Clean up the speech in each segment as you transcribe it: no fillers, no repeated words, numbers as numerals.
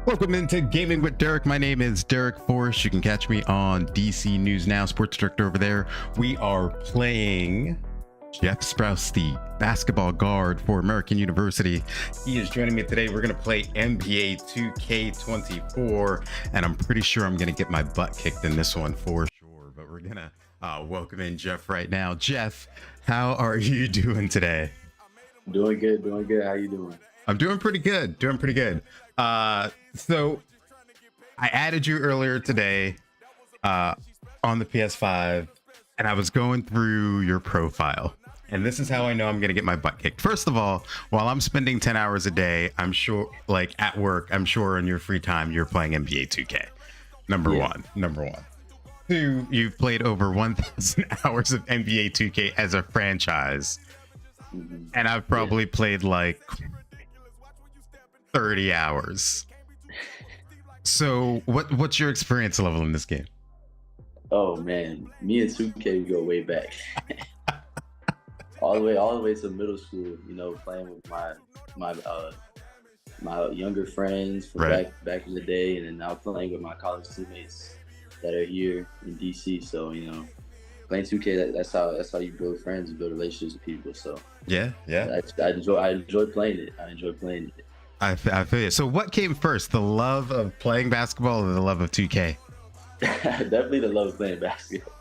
Welcome into Gaming with Derek. My name is Derek Forrest. You can catch me on DC News Now, sports director over there. We are playing Geoff Sprouse, the basketball guard for American University. He is joining me today. We're going to play NBA 2K24, and I'm pretty sure I'm going to get my butt kicked in this one for sure. But we're going to welcome in Geoff right now. Geoff, how are you doing today? Doing good. How you doing? I'm doing pretty good. So I added you earlier today on the PS5, and I was going through your profile, and this is how I know I'm gonna get my butt kicked. First of all, while I'm spending 10 hours a day, I'm sure, like at work, I'm sure in your free time you're playing NBA 2K. Number one. Two, you've played over 1,000 hours of NBA 2K as a franchise, and I've probably played like 30 hours. So what's your experience level in this game? Oh man, me and 2K go way back. all the way to middle school, you know, playing with my younger friends from back in the day, and then now playing with my college teammates that are here in DC. So, you know, playing 2K, that's how you build friends and build relationships with people. So yeah. I enjoy playing it. I feel you. So what came first, the love of playing basketball or the love of 2K? Definitely the love of playing basketball.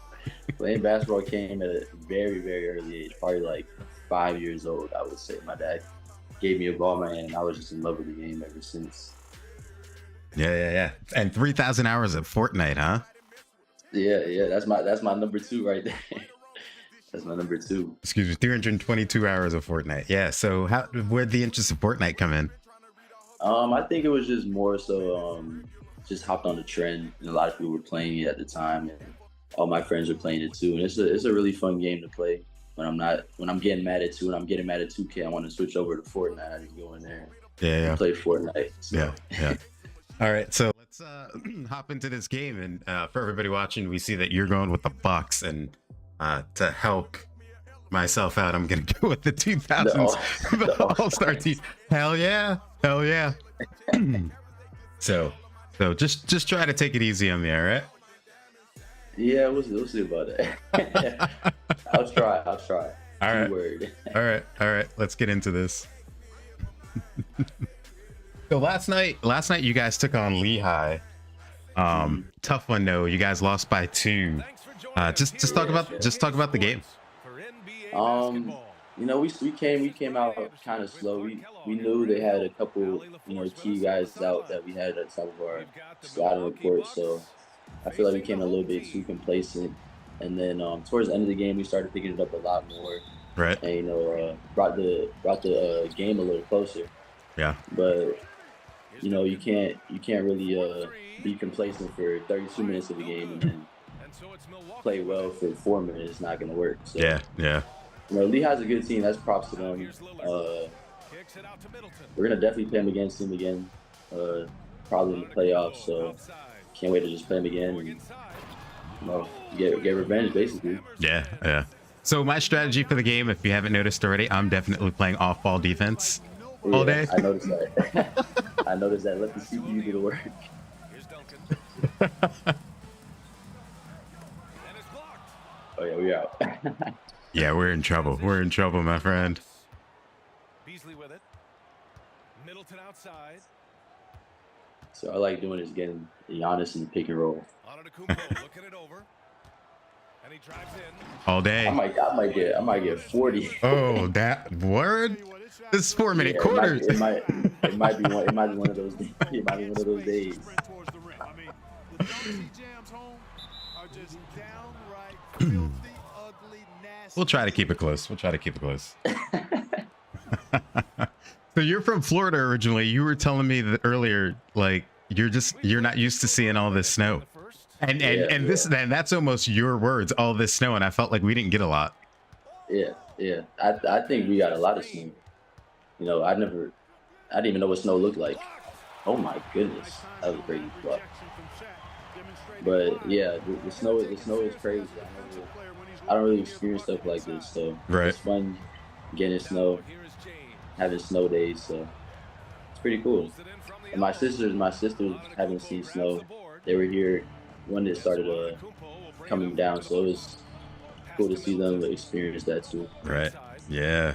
Playing basketball came at a very, very early age, probably like 5 years old, I would say. My dad gave me a ball in my hand, and I was just in love with the game ever since. Yeah. And 3,000 hours of Fortnite, huh? Yeah. That's my number two right there. That's my number two. Excuse me, 322 hours of Fortnite. Yeah. So where'd the interest of Fortnite come in? I think it was just more so just hopped on the trend, and a lot of people were playing it at the time, and all my friends were playing it too. And it's a really fun game to play. When I'm getting mad at 2K, I want to switch over to Fortnite. I just go in there and play Fortnite. So. Yeah. All right, so let's hop into this game, and for everybody watching, we see that you're going with the Bucks, and to help myself out, I'm gonna go with the 2000s the All-Star team. Hell yeah. So just try to take it easy on me, all right? Yeah, we'll see about that. I'll try. All right. Let's get into this. So last night you guys took on Lehigh. Tough one though. You guys lost by 2. Just talk about the game. You know, we came out kind of slow. We knew they had a couple, you know, key guys out that we had at the top of our scouting report. So I feel like we came a little bit too complacent. And then towards the end of the game, we started picking it up a lot more. Right. And, you know, brought the game a little closer. Yeah. But you know, you can't really be complacent for 32 minutes of the game and then play well for 4 minutes. It's not going to work. So, yeah. You know, Lehigh's a good team. That's props to them. We're going to definitely play them against him again, probably in the playoffs. So can't wait to just play them again and, you know, get revenge, basically. Yeah. So my strategy for the game, if you haven't noticed already, I'm definitely playing off-ball defense all day. I noticed that. I noticed that. Let the CPU do the work. Oh yeah, we out. Yeah, we're in trouble. We're in trouble, my friend. Beasley with it. Middleton outside. So I like doing is getting Giannis in the pick and roll. Looking it over. And he drives in. All day. I might get 40. Oh, that word? This is 4 minute quarters. It might be one of those days. It might be one of those days. We'll try to keep it close. So you're from Florida originally. You were telling me that earlier, like you're not used to seeing all this snow. And this and that's almost your words. All this snow, and I felt like we didn't get a lot. Yeah. I think we got a lot of snow. You know, I didn't even know what snow looked like. Oh my goodness, that was a crazy spot. But yeah, the snow is crazy. I don't really experience stuff like this, so Right. it's fun getting snow, having snow days. So it's pretty cool. And my sisters haven't seen snow. They were here when it started coming down, so it was cool to see them experience that too. Right. Yeah.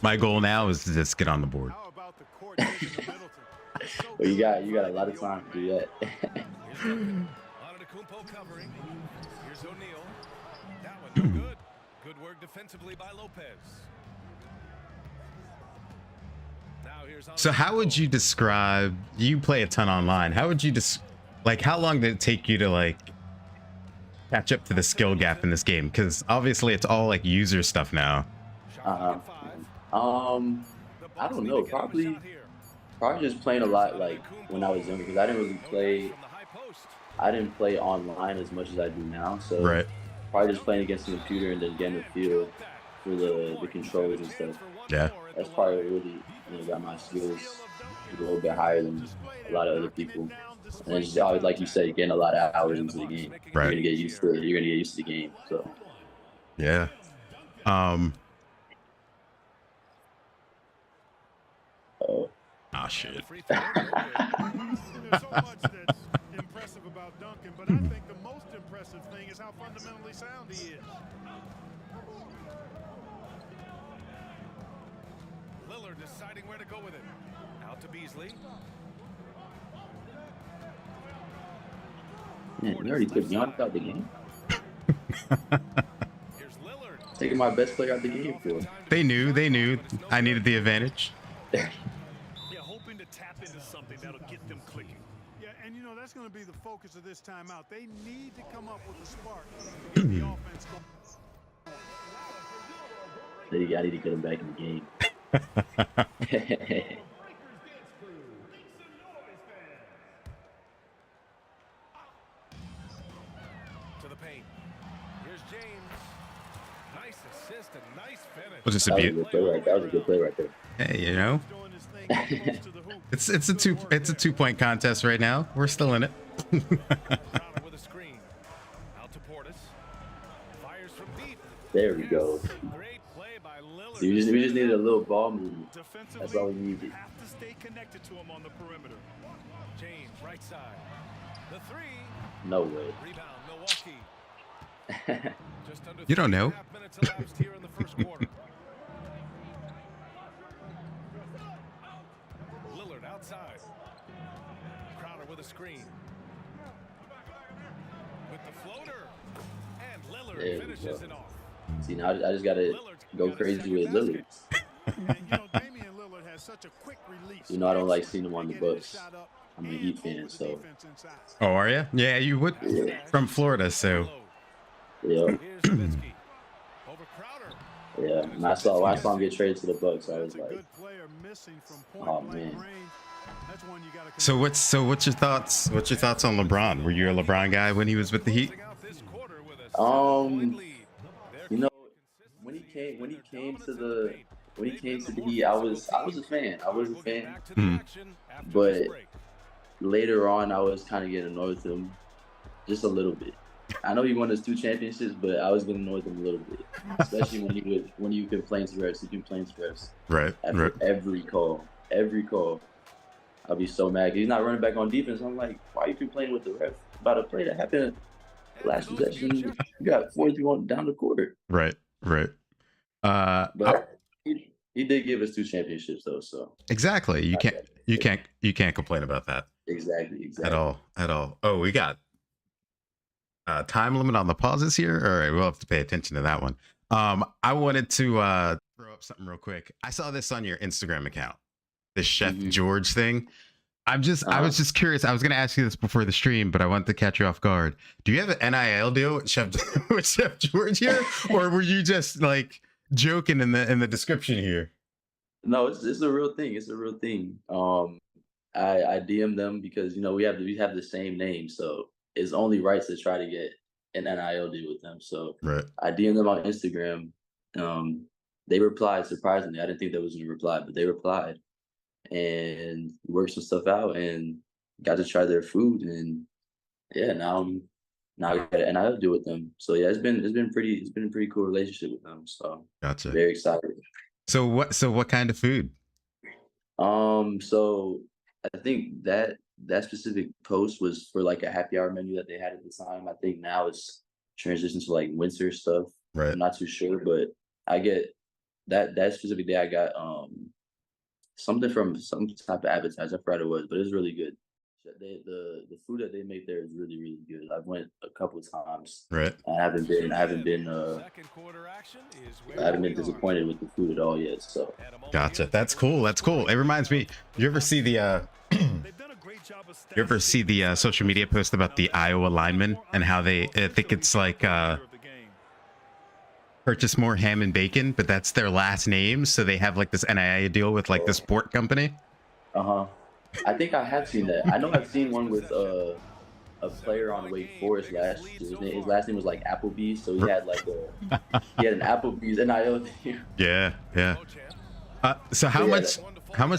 My goal now is to just get on the board. Well, you got a lot of time to do that. Here's O'Neal. That one no good. Good work defensively by Lopez. Now here's So how would you describe? You play a ton online. How would you like? How long did it take you to like catch up to the skill gap in this game? Because obviously it's all like user stuff now. I don't know. Probably just playing a lot like when I was younger, because I didn't play online as much as I do now. So Right. probably just playing against the computer and then getting a feel for the controls and stuff. Yeah. That's probably really got my skills a little bit higher than a lot of other people. And it's just always, like you said, getting a lot of hours into the game. Right. You're gonna get used to it. You're gonna get used to the game. So Yeah. Ah, shit. Free throw. There's so much that's impressive about Duncan, but I think the most impressive thing is how fundamentally sound he is. Lillard deciding where to go with it. Out to Beasley. man, you already took Giannis out the game. Here's Lillard. Taking my best player out the game for. They knew I needed the advantage. Yeah, hoping to tap into something that'll get them clicking. Yeah, and that's going to be the focus of this timeout. They need to come up with a spark to get the offense going. I need to get him back in the game. To the paint. Here's James. Nice assist and nice finish. Was just a That was a beaut. good play right. That was a good play right there. Hey, Doing his thing close to the hoop. it's a 2-point contest right now. We're still in it. Crowder with a screen. Out to Portis. Fires from deep. There we go. Great play by Lillard. So we just needed a little ball movement. Defensively, That's all we needed. have to stay connected to him on the perimeter. James, right side. The three. No way. Rebound, Milwaukee. Just under You don't know. 3.5 minutes elapsed here in the first quarter. Lillard outside. Crowder with a screen. With the floater. And Lillard There we finishes go. it off. See, now I just gotta go crazy with Lillard. And Damian Lillard has such a quick release. I don't like seeing him on the Getting his Bucks. shot up I'm a and Heat hold fan, the so defense inside. Oh, are you? Yeah, you would. Yeah. From Florida, so yeah, Here's Nowitzki. Over Crowder. yeah. And I saw him get traded to the Bucks. I was That's a like, good player missing from oh, point man. blank range. That's one you gotta so what's your thoughts? What's your thoughts on LeBron? Were you a LeBron guy when he was with the Heat? Closing out this quarter with a 7-point lead. You know, when he came to the Heat, I was a fan. I was a fan. Back to the action after But this break. later on, I was kind of getting annoyed with him, just a little bit. I know he won his 2 championships, but I was getting annoyed with him a little bit, especially when you complain to refs. He complains to refs Right. after Right. every call. I'll be so mad. He's not running back on defense. I'm like, why are you complaining with the ref about a play that happened last possession? You got 4-3 down the court. Right. Right. But he did give us 2 championships though, so Exactly. You can't complain about that exactly. at all. Oh, we got time limit on the pauses here. All right, we'll have to pay attention to that one. I wanted to throw up something real quick. I saw this on your Instagram account, the Chef George thing. I was just curious. I was going to ask you this before the stream, but I wanted to catch you off guard. Do you have an NIL deal with Chef George here, or were you just like joking in the description here? No, it's a real thing. It's a real thing. I DM them because we have the same name, so it's only right to try to get an NIL deal with them. So Right. I DM them on Instagram. They replied surprisingly. I didn't think they was gonna reply, but they replied and worked some stuff out and got to try their food. And yeah, now I got an NIL deal with them. So yeah, it's been a pretty cool relationship with them. So Gotcha. very excited. So what kind of food? So I think that specific post was for like a happy hour menu that they had at the time. I think now it's transitioned to like winter stuff. Right. I'm not too sure, but I get that specific day I got something from some type of appetizer. I forgot what it was, but it was really good. The food that they make there is really, really good. I went a couple of times. Right. I haven't been disappointed with the food at all yet. So Gotcha. That's cool. That's cool. It reminds me. You ever see the social media post about the Iowa linemen and how I think it's like purchase more ham and bacon, but that's their last name, so they have like this NIL deal with like this pork company. I think I have seen that. I know I've seen one with a player on Wake Forest last year. His last name was like Applebee's, so he had like he had an Applebee's NIL deal. Yeah. So how much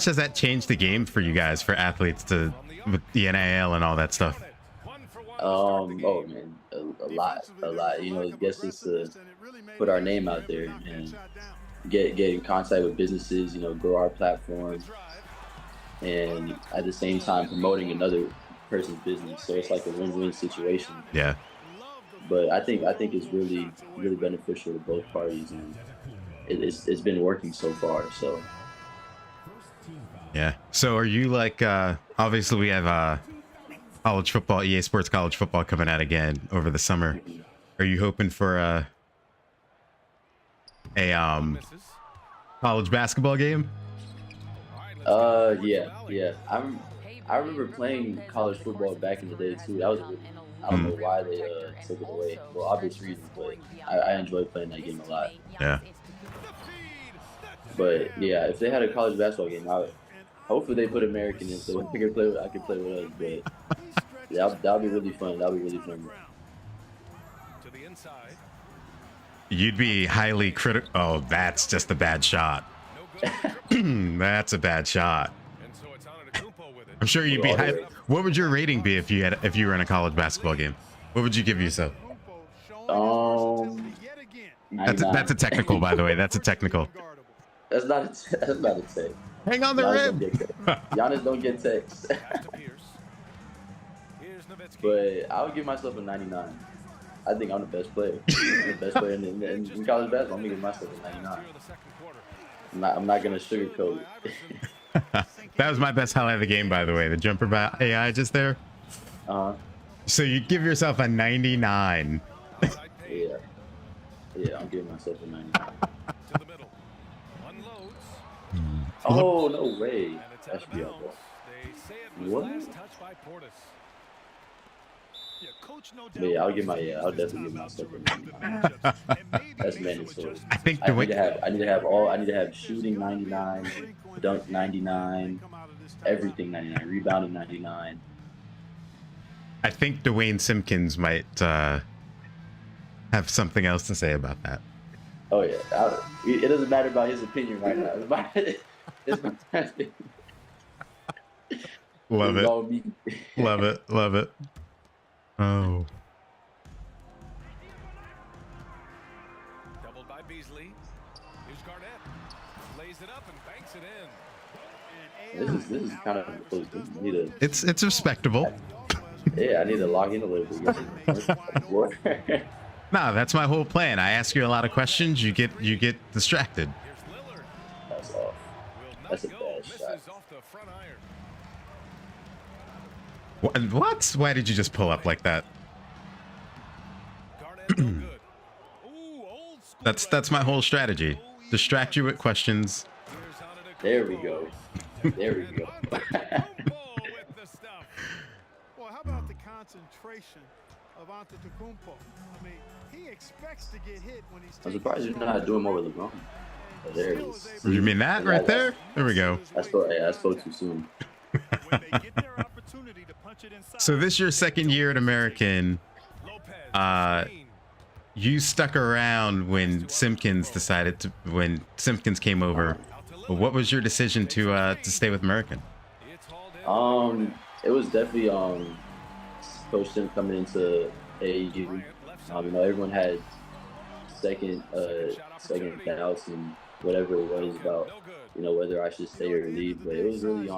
does that change the game for you guys, for athletes, with the NIL and all that stuff? Oh man, a lot. I guess it's to put our name out there and get in contact with businesses. Grow our platform, and at the same time promoting another person's business. So it's like a win-win situation. Yeah. But I think it's really, really beneficial to both parties, and it's been working so far. So yeah. So are you like obviously we have college football, EA Sports college football coming out again over the summer. Are you hoping for a college basketball game? Yeah. I remember playing college football back in the day too. That was I don't know why they took it away. Well, obvious reasons, but I enjoyed playing that game a lot. Yeah. But yeah, if they had a college basketball game, hopefully they put American in so I could play with us. But that'll be really fun. You'd be highly critical. Oh, that's just a bad shot. That's a bad shot. I'm sure you'd be high. What would your rating be if you were in a college basketball game? What would you give yourself? That's a technical, by the way. That's a technical. That's not a tech. Hang on the rim. Giannis don't get techs. But I would give myself a 99. I think I'm the best player. I'm the best player in college basketball. I'm gonna give myself a 99. I'm not gonna sugarcoat it. That was my best highlight of the game, by the way. The jumper by AI just there. So you give yourself a 99. Yeah, I'm giving myself a 99. Oh, no way. That should be out there. What? Yeah, I'll definitely give myself a 99. That's mandatory. I think I need to have shooting 99, dunk 99, everything 99, rebounding 99. I think Dwayne Simpkins might have something else to say about that. Oh yeah, it doesn't matter about his opinion right now. It's my opinion. Love it. Love it. Oh. Doubled by Beasley. Here's Garnett. Lays it up and banks it in. This is kind of close. It's respectable. Yeah, I need to log in a little bit. No, that's my whole plan. I ask you a lot of questions. You get distracted. That's off. That's a bad shot. What? Why did you just pull up like that? That's my whole strategy. Distract you with questions. There we go. There we go. Well, how about the concentration of Antetokounmpo? I mean, he expects to get hit when he's. I'm surprised you know how to do him over LeBron. Oh, there it is. You mean that right there? There we go. I spoke too soon. when they get their opportunity to punch it inside. So this your second year at American. You stuck around when Simpkins came over. What was your decision to stay with American? It was definitely Coach Sim coming into AAU. Everyone had second doubts and whatever it was about, whether I should stay or leave. But it was really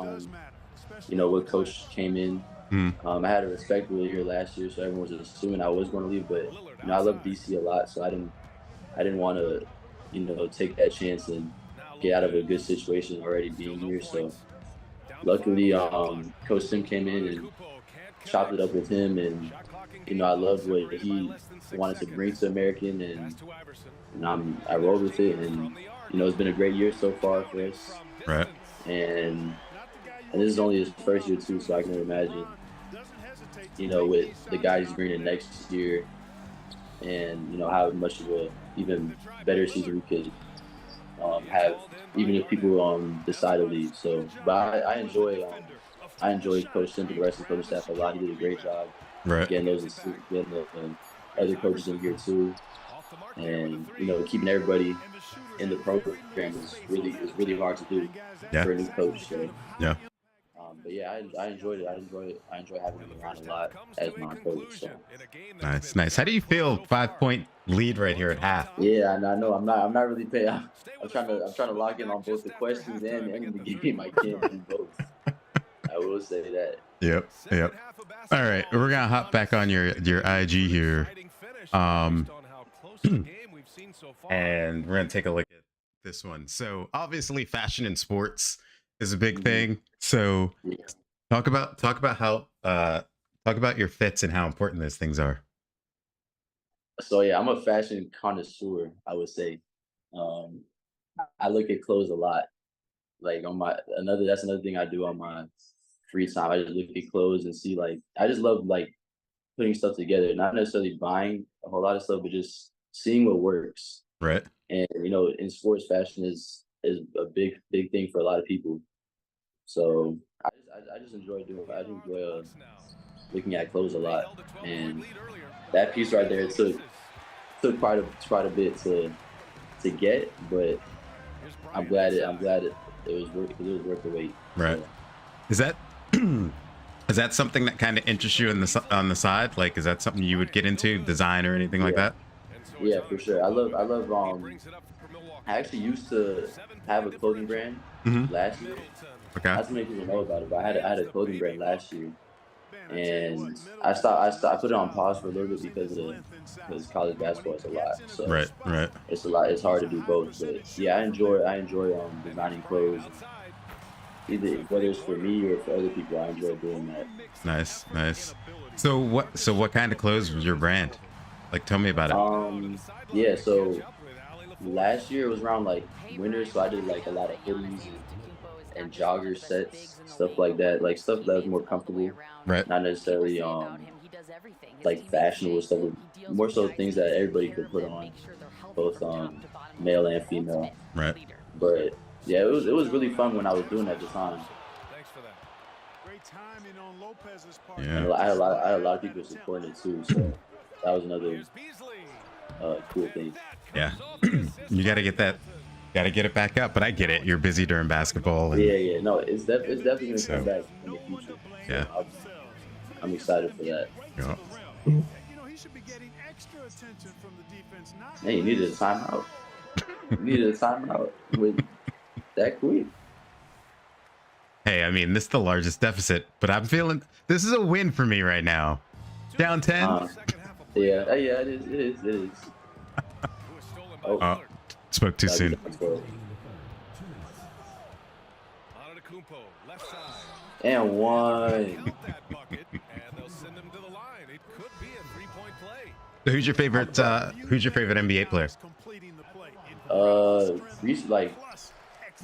what Coach came in. I had a respectable year last year, so everyone was assuming I was going to leave. But I love DC a lot, so I didn't want to take that chance and get out of a good situation already being here. So luckily, Coach Sim came in and chopped it up with him, and I loved what he wanted to bring to American, and I rolled with it, and it's been a great year so far for us. Right. And this is only his first year too, so I can imagine, with the guys he's bringing next year, and how much of a even better season we could have, even if people decide to leave. So, but I enjoy Coach Sim and the rest of the coaching staff a lot. He did a great job, Right. getting the other coaches in here too, and keeping everybody in the program is really hard to do for a new coach. So, Yeah. but yeah, I enjoyed it. I enjoy having him around a lot as my coach. So. Nice. How do you feel? 5-point lead right here at half. Yeah, and I know I'm not really paying. I'm trying to lock in on both the questions and the game. I can't do both. I will say that. Yep. All right, we're gonna hop back on your IG here, and we're gonna take a look at this one. So obviously, fashion in sports is a big thing. So Yeah. talk about how talk about your fits and how important those things are. So yeah, I'm a fashion connoisseur, I would say. I look at clothes a lot. Like that's another thing I do on my free time. I just look at clothes and see, I just love putting stuff together, not necessarily buying a whole lot of stuff, but just seeing what works. Right. And in sports, fashion is a big thing for a lot of people. So I just enjoy doing it. I enjoy looking at clothes a lot, and that piece right there took quite a bit to get, but I'm glad it was worth the wait. Right. So, Is that something that kind of interests you on the side? Like, is that something you would get into, design or anything like that? yeah, for sure. I love. I actually used to have a clothing brand last year. Okay. Not too many people know about it, but I had a clothing brand last year, and I put it on pause for a little bit because college basketball is a lot. So Right. it's a lot. It's hard to do both. But yeah, I enjoy designing clothes. Either whether it's for me or for other people, I enjoy doing that. Nice. So what kind of clothes was your brand? Like, tell me about it. Yeah. So last year it was around winter, so I did a lot of hoodies and jogger sets, stuff like that, stuff that was more comfortable, Right. not necessarily fashionable stuff, more so things that everybody could put on, both male and female. Right. But yeah, it was really fun when I was doing it at the time. Great timing on Lopez's part. Yeah. And I had a lot of people supporting it too, so that was another cool thing. Yeah. You got to get that. Got to get it back up. But I get it. You're busy during basketball. And, Yeah. No, it's definitely gonna come back in the future. Yeah. So I'm excited for that. Yeah. He should be getting extra attention from the defense. Hey, you needed a timeout. With that quick. Hey, I mean, this is the largest deficit, but I'm feeling this is a win for me right now. Down 10. Yeah, it is. Oh, Spoke too soon. And one. Who's your favorite NBA player?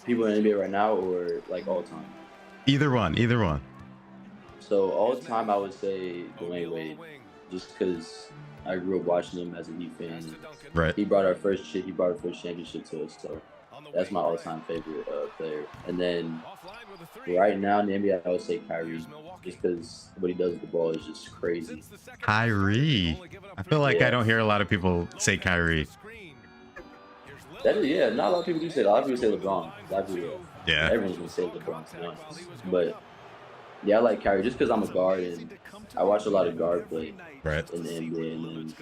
People in NBA right now or all time? Either one. So all time I would say Dwayne Wade, just because I grew up watching him as a Heat fan. Right. He brought our first championship to us. So That's my all-time favorite player. And then right now in the NBA, I would say Kyrie, just because what he does with the ball is just crazy. Kyrie. I feel like I don't hear a lot of people say Kyrie. Yeah, not a lot of people do say that. A lot of people say LeBron. A lot of people, Yeah. everyone's gonna say LeBron, to be honest. But yeah, I like Kyrie just because I'm a guard and I watch a lot of guard play Right. in the NBA, and then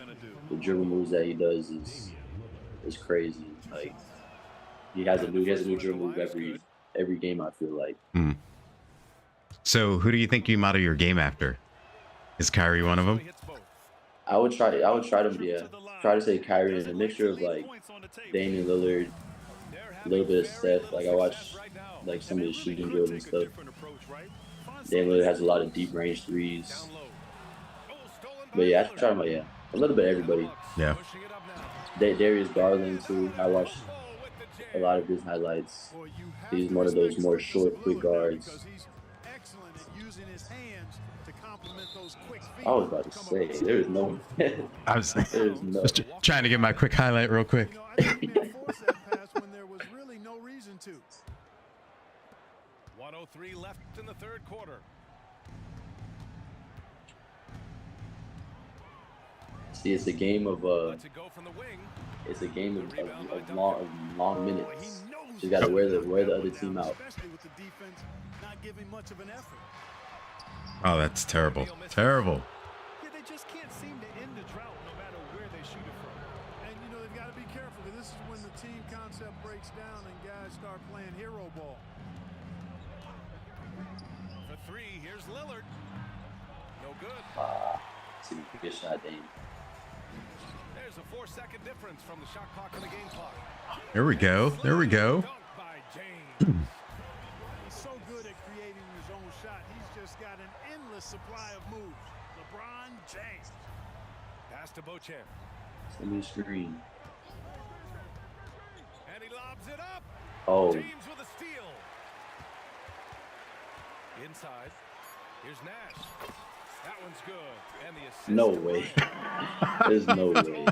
the dribble moves that he does is crazy. Like he has a new dribble move every game. I feel like. So who do you think you model your game after? Is Kyrie one of them? I would try to try to say Kyrie and a mixture of like Damian Lillard, a little bit of Steph. Like I watch like some of his shooting drills and stuff. Damian Lillard has a lot of deep range threes. But yeah, I try to a little bit of everybody. Yeah. Darius Garland too. I watched a lot of his highlights. He's one of those more short, quick guards. I was about to say, there's no. I was no. just trying to get my quick highlight real quick. When there was really no reason to. 103 left in the third quarter. See, it's a game of it's a game of long minutes. You got to wear the other team out. Oh, that's terrible. Terrible. Yeah, they just can't seem to end the drought no matter where they shoot it from. And, you know, they've got to be careful because this is when the team concept breaks down and guys start playing hero ball. For three, here's Lillard. No good. See, good shot, Dame. There's a 4-second difference from the shot clock and the game clock. There we go. There we go. Dunked by James. He's so good at creating his own shot. He's just got an endless supply of moves. LeBron James. Pass to Beauchamp. Send me a screen. And he lobs it up. Oh. James with a steal. Inside. Here's Nash. That one's good. And the assist. No way. There's no way.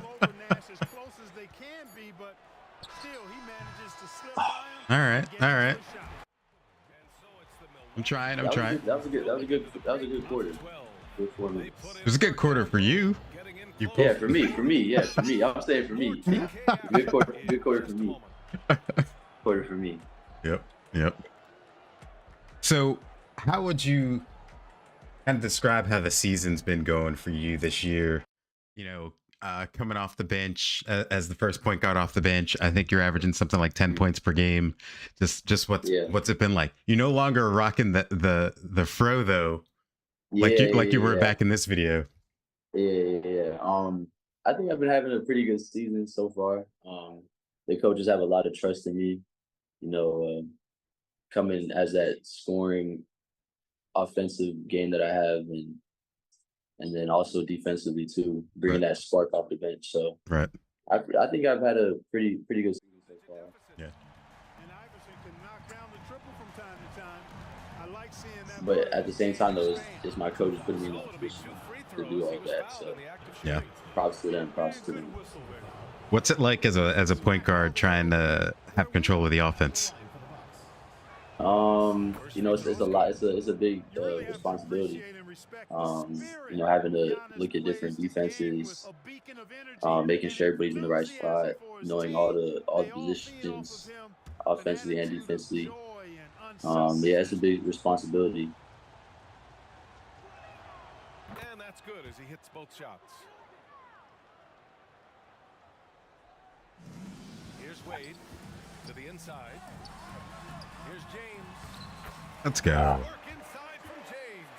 Nash as close as they can be, but still he manages to slip by him. All right. All right. And so it's the Milwaukee. I'm trying. I'm That trying. was a good quarter. Good 4 minutes. It was a good quarter for you. You Yeah, for me. I'm saying for me. Good quarter for me. Quarter for me. Yep. Yep. So, how would you kind of describe how the season's been going for you this year? You know, coming off the bench as the first point guard off the bench, I think you're averaging something like 10 points per game. Just what's it been like? You no longer rocking the fro though, like you were back in this video. Yeah. I think I've been having a pretty good season so far. The coaches have a lot of trust in me. You know, coming as that scoring, offensive game that I have, and then also defensively too, bringing that spark off the bench. So Right. I think I've had a pretty good season so far. Yeah. And Iverson can knock down the triple from time to time. I like seeing that. But at the same time, though, it's my coaches putting me in a position to do all that. So Yeah. props to them. What's it like as a point guard trying to have control of the offense? You know, it's a lot. It's a big responsibility. You know, having to look at different defenses, making sure everybody's in the right spot, knowing all the positions, offensively and defensively. Yeah, it's a big responsibility. And that's good as he hits both shots. Here's Wade to the inside. Here's James. Let's go. Work inside from James.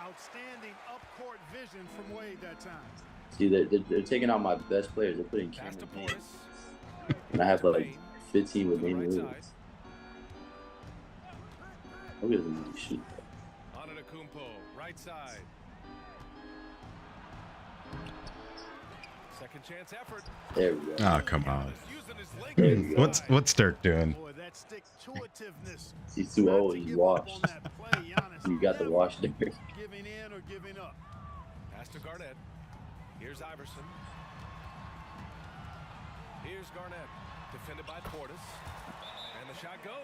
Outstanding up-court vision from Wade that time. See, they're taking out my best players. They're putting Pass to Cameron Payne. Forrest. And I have like 15 with Damian Right Lillard. side. Who doesn't really shoot? Antetokounmpo, right side. Second chance effort. There we go. Oh, come on. Using his leg There we go. What's Dirk doing? Boy, that stick-to-itiveness. He's too old. He's washed. On that play, Giannis You got the wash there. giving in or giving up. Pass to Garnett. Here's Iverson. Here's Garnett. Defended by Forrest. And the shot goes.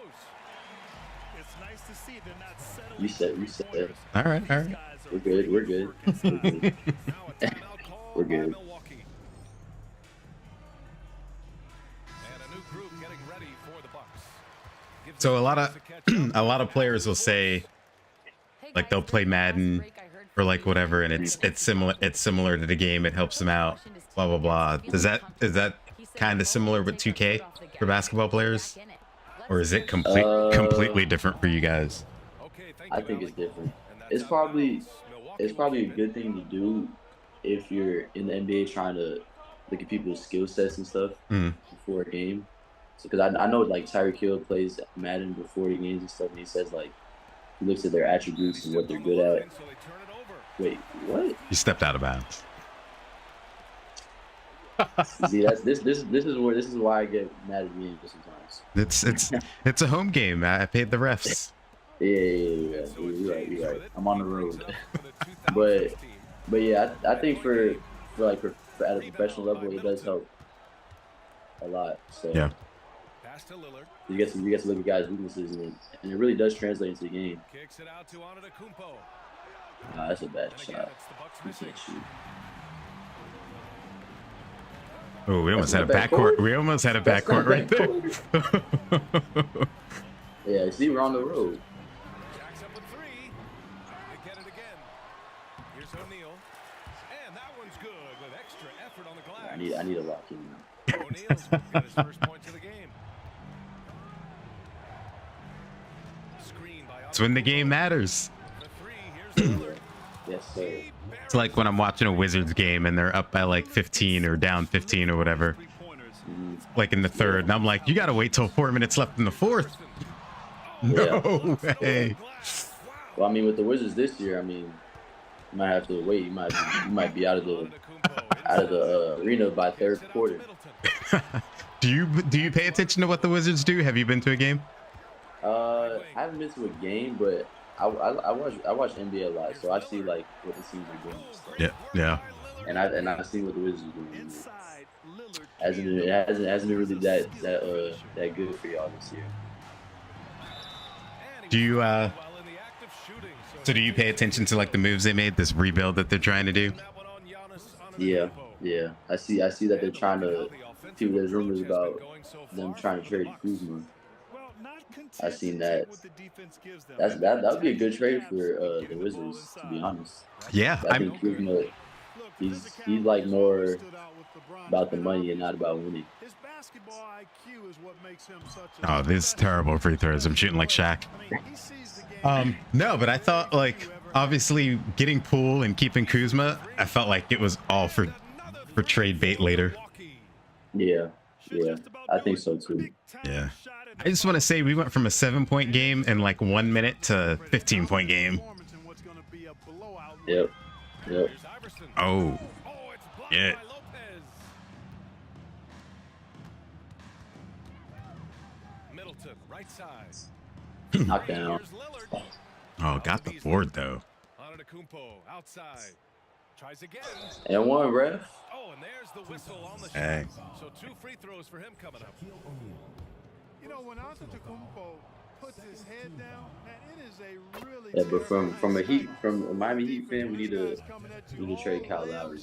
It's nice to see they're not settling. You said. All right, all right. We're good. We're good. We're good. Now a timeout call We're by good. Milwaukee. And a new group getting ready for the Bucks. Gives So them a lot chance of to catch up. a lot of players will say like they'll play Madden or like whatever, and it's similar to the game. It helps them out. Blah blah blah. Is that kind of similar with 2K for basketball players, or is it completely different for you guys? Okay, thank I you, think it's Alec. different. And that's It's how probably Dallas, Milwaukee it's probably a looks good in. thing to do if you're in the NBA trying to look at people's skill sets and stuff Mm. before a game. So, because I know like Tyreek Hill plays Madden before the games and stuff, and he says like he looks at their attributes and what they're good at. So they turn it over. Wait, what? You stepped out of bounds. See, this is why I get mad at me sometimes. It's a home game. I paid the refs. Yeah. You're right. I'm on the road. But yeah, I think for at a professional level, it does help a lot. So Yeah. Pass to Lillard. you get to look at guys' weaknesses, and it really does translate into the game. Kicks it out to Antetokounmpo. Nah, that's a bad And again, shot. it's the Bucks You missing. can't shoot. Oh, we almost had a That's my backcourt. backcourt. We almost had a That's my backcourt right there. Yeah, see, we're on the road. Jacks up with three. They get it again. Here's O'Neal. And that one's good with extra effort on the glass. I need a lock in now. O'Neal's got his first points of the game. Screen by It's when the game matters. The three. Here's Lillard. Yes, sir. It's like when I'm watching a Wizards game and they're up by like 15 or down 15 or whatever, like in the third, and I'm like, you gotta wait till 4 minutes left in the fourth. No way. Well, I mean, with the Wizards this year, I mean, you might have to wait. You might be out of the arena by third quarter. Do you pay attention to what the Wizards do? Have you been to a game? I haven't been to a game, but I watch NBA a lot, so I see like what the teams are doing. and stuff. Yeah. And I see what the Wizards are doing. It hasn't been really that good for y'all this year. Do you so do you pay attention to like the moves they made, this rebuild that they're trying to do? Yeah. I see that they're trying to. There's rumors about them trying to trade Kuzma. I seen that. That would be a good trade for the Wizards, to be honest. Yeah, I think Kuzma, he's like more about the money and not about winning. His basketball IQ is what makes him such Oh, this is terrible free throws. I'm shooting like Shaq. he sees the game. No, but I thought like obviously getting Poole and keeping Kuzma, I felt like it was all for trade bait later. Yeah, I think so too. Yeah. I just want to say we went from a 7-point game in like 1 minute to 15-point game. Yep. Oh, yeah. Middleton, right side. Knockdown. Oh, got the board though. Antetokounmpo, outside. Tries again. And one, ref. Oh, and there's the whistle on the Dang. shot. So 2 free throws for him coming up. You know, when Antetokounmpo puts his head down, man, it is a really Yeah, but from a Miami Heat fan, we need to trade Kyle Lowry.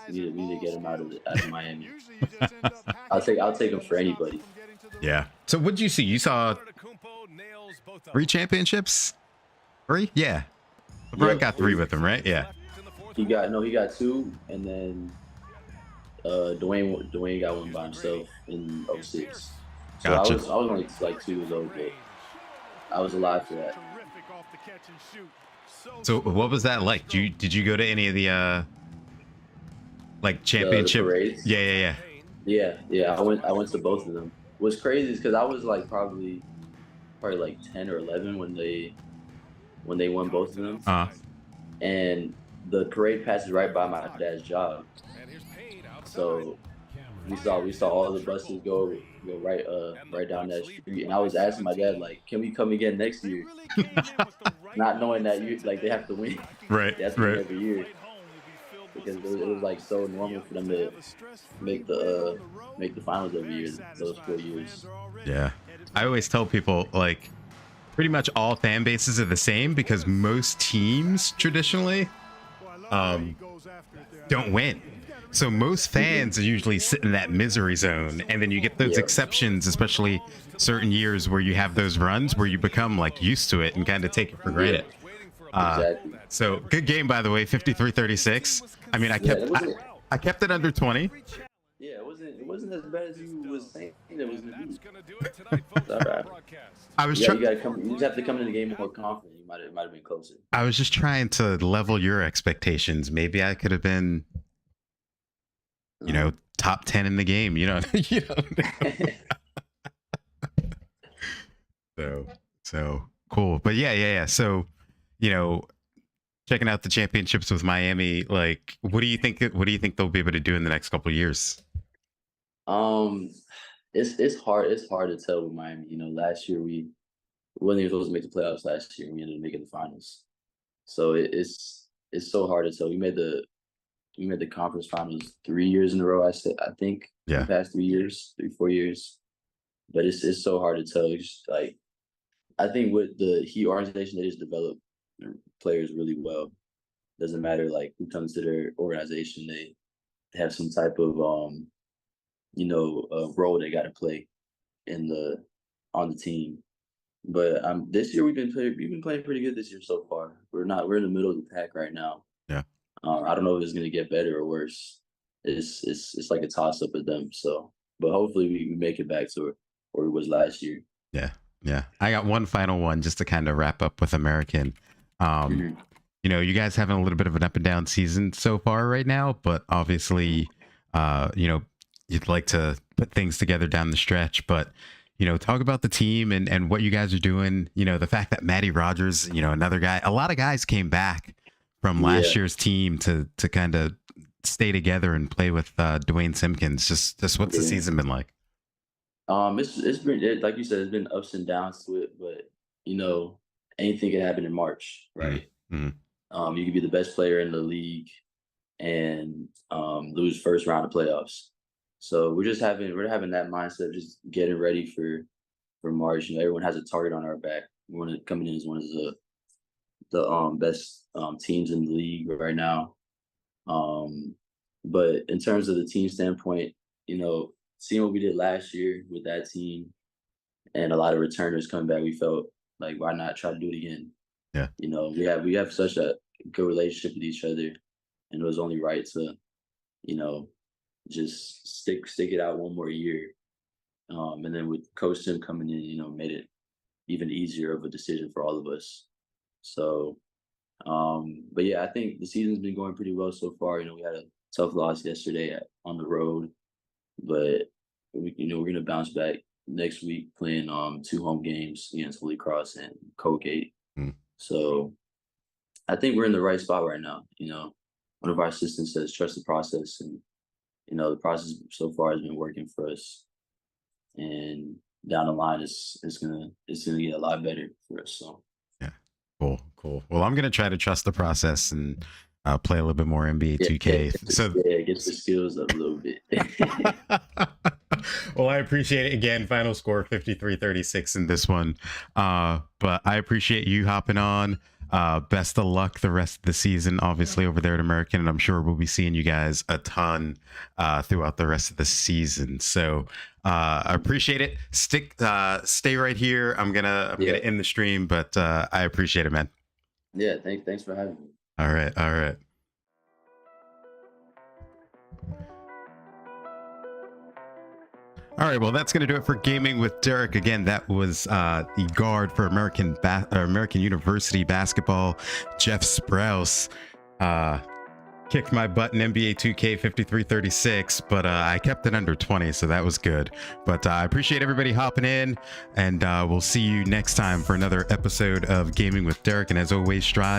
We need to get him out of Miami. I'll take him for anybody. Yeah. So what'd you see? You saw Antetokounmpo nails both of 3 them. championships? 3? Yeah. LeBron Yeah. got 3 with him, right? Yeah. In the fourth He got 2, and then Dwayne got one by himself in 06. So Gotcha. I was only like 2 years old, but I was alive for that. So what was that like? Did you go to any of the like championship? parades? Yeah. Yeah. I went to both of them. What's crazy is because I was like probably like 10 or 11 when they won both of them, and the parade passes right by my dad's job. And here's Payne outside. So we saw all the buses go right down that street, and I was asking my dad like, can we come again next year? Not knowing that they have to win. Right. That's win every year. because it was like so normal for them to make the finals every year. Those 4 years. Yeah. I always tell people, like, pretty much all fan bases are the same because most teams traditionally don't win. So most fans are usually sit in that misery zone, and then you get those exceptions, especially certain years where you have those runs where you become like used to it and kind of take it for granted. Exactly. So good game, by the way, 53-36. I mean, I kept it under 20. Yeah, it wasn't as bad as you was saying it was gonna be. It's all right. I was You just have to come into the game more confident. It might have been closer. I was just trying to level your expectations. Maybe I could have been, top 10 in the game. So cool. But yeah. So, checking out the championships with Miami, like, what do you think they'll be able to do in the next couple of years? It's hard to tell with Miami. Last year we wasn't even supposed to make the playoffs last year. We ended up making the finals. So it's so hard to tell. We made the conference finals 3 years in a row. I think the past 3 years, 4 years. But it's so hard to tell. It's just, like, I think with the Heat organization, they just develop players really well. Doesn't matter like who comes to their organization, they have some type of role they got to play on the team. But this year we've been playing pretty good this year so far. We're in the middle of the pack right now. Yeah. I don't know if it's gonna get better or worse. It's like a toss up with them. So, but hopefully we make it back to where it was last year. Yeah. I got one final one just to kind of wrap up with American. You guys having a little bit of an up and down season so far right now, but obviously, you'd like to put things together down the stretch. But talk about the team and what you guys are doing. The fact that Matty Rogers, another guy, a lot of guys came back from last year's team to kind of stay together and play with Dwayne Simpkins. Just what's the season been like? It's been, like you said, it's been ups and downs to it, but anything can happen in March, right? Mm-hmm. You could be the best player in the league and lose first round of playoffs. So we're having that mindset of just getting ready for March. Everyone has a target on our back. We want to come in as one of the best teams in the league right now. But in terms of the team standpoint, seeing what we did last year with that team and a lot of returners coming back, we felt like, why not try to do it again? Yeah. We have such a good relationship with each other, and it was only right to, just stick it out one more year. And then with Coach Tim coming in, made it even easier of a decision for all of us. So, but yeah, I think the season's been going pretty well so far. We had a tough loss yesterday on the road, but we're going to bounce back next week playing 2 home games against Holy Cross and Colgate. So I think we're in the right spot right now. One of our assistants says trust the process, and the process so far has been working for us. And down the line, it's gonna get a lot better for us. So yeah, cool. Well, I'm gonna try to trust the process and play a little bit more NBA 2K. Get the skills up a little bit. Well, I appreciate it. Again, final score 53-36 in this one. But I appreciate you hopping on. Best of luck the rest of the season, obviously, over there at American, and I'm sure we'll be seeing you guys a ton throughout the rest of the season. So I appreciate it. Stay right here. I'm gonna end the stream, but I appreciate it, man. Yeah, thanks for having me. All right. All right, well, that's going to do it for Gaming with Derek. Again, that was the guard for American University basketball, Geoff Sprouse. Kicked my butt in NBA 2K 53-36, but I kept it under 20, so that was good. But I appreciate everybody hopping in, and we'll see you next time for another episode of Gaming with Derek. And as always, strive